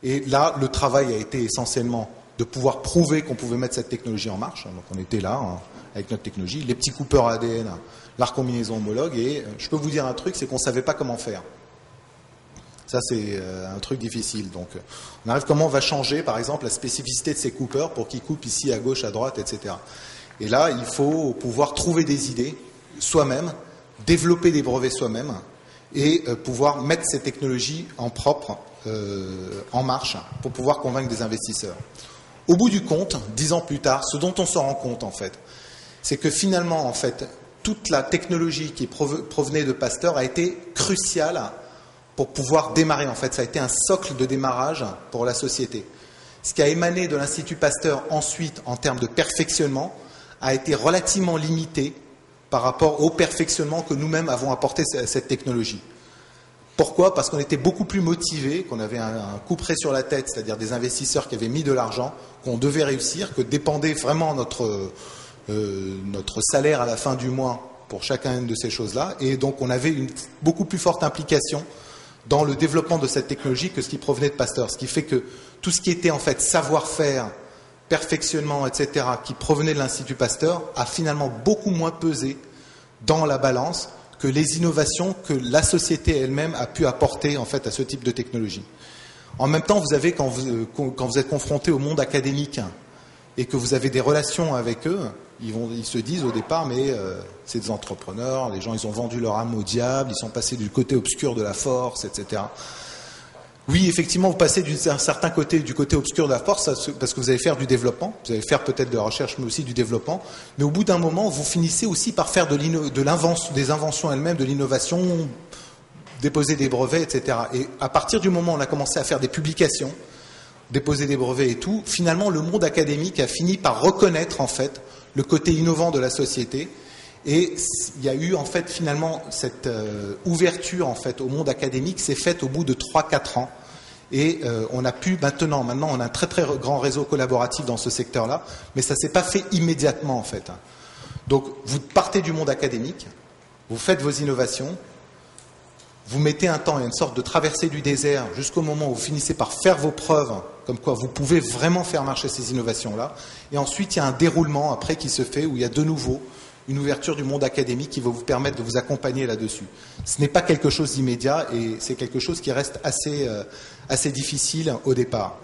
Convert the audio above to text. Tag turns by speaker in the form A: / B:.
A: Et là, le travail a été essentiellement de pouvoir prouver qu'on pouvait mettre cette technologie en marche. Donc on était là avec notre technologie, les petits coupeurs ADN, la recombinaison homologue, et je peux vous dire un truc, c'est qu'on ne savait pas comment faire. Ça, c'est un truc difficile. Donc, on arrive comment on va changer, par exemple, la spécificité de ces coupeurs pour qu'ils coupent ici, à gauche, à droite, etc. Et là, il faut pouvoir trouver des idées soi-même, développer des brevets soi-même et pouvoir mettre ces technologies en propre, en marche, pour pouvoir convaincre des investisseurs. Au bout du compte, 10 ans plus tard, ce dont on se rend compte, en fait, c'est que finalement, en fait, toute la technologie qui provenait de Pasteur a été cruciale pour pouvoir démarrer. En fait, ça a été un socle de démarrage pour la société. Ce qui a émané de l'Institut Pasteur ensuite, en termes de perfectionnement, a été relativement limité par rapport au perfectionnement que nous-mêmes avons apporté à cette technologie. Pourquoi ? Parce qu'on était beaucoup plus motivés, qu'on avait un coup près sur la tête, c'est-à-dire des investisseurs qui avaient mis de l'argent, qu'on devait réussir, que dépendait vraiment notre salaire à la fin du mois pour chacune de ces choses-là. Et donc on avait une beaucoup plus forte implication dans le développement de cette technologie que ce qui provenait de Pasteur. Ce qui fait que tout ce qui était en fait savoir-faire, perfectionnement, etc., qui provenait de l'Institut Pasteur, a finalement beaucoup moins pesé dans la balance que les innovations que la société elle-même a pu apporter en fait à ce type de technologie. En même temps, vous avez, quand vous êtes confronté au monde académique et que vous avez des relations avec eux, ils se disent au départ, mais c'est des entrepreneurs, les gens ils ont vendu leur âme au diable, ils sont passés du côté obscur de la force, etc. Oui, effectivement, vous passez d'un certain côté, du côté obscur de la force, parce que vous allez faire du développement, vous allez faire peut-être de la recherche, mais aussi du développement. Mais au bout d'un moment, vous finissez aussi par faire des inventions elles-mêmes, de l'innovation, déposer des brevets, etc. Et à partir du moment où on a commencé à faire des publications, déposer des brevets et tout, finalement, le monde académique a fini par reconnaître, en fait, le côté innovant de la société. Et il y a eu en fait finalement cette ouverture en fait au monde académique s'est faite au bout de 3-4 ans et on a pu maintenant on a un très très grand réseau collaboratif dans ce secteur-là, mais ça s'est pas fait immédiatement en fait. Donc vous partez du monde académique, vous faites vos innovations, vous mettez un temps et une sorte de traversée du désert jusqu'au moment où vous finissez par faire vos preuves, comme quoi vous pouvez vraiment faire marcher ces innovations-là, et ensuite il y a un déroulement après qui se fait où il y a de nouveau une ouverture du monde académique qui va vous permettre de vous accompagner là-dessus. Ce n'est pas quelque chose d'immédiat et c'est quelque chose qui reste assez difficile au départ.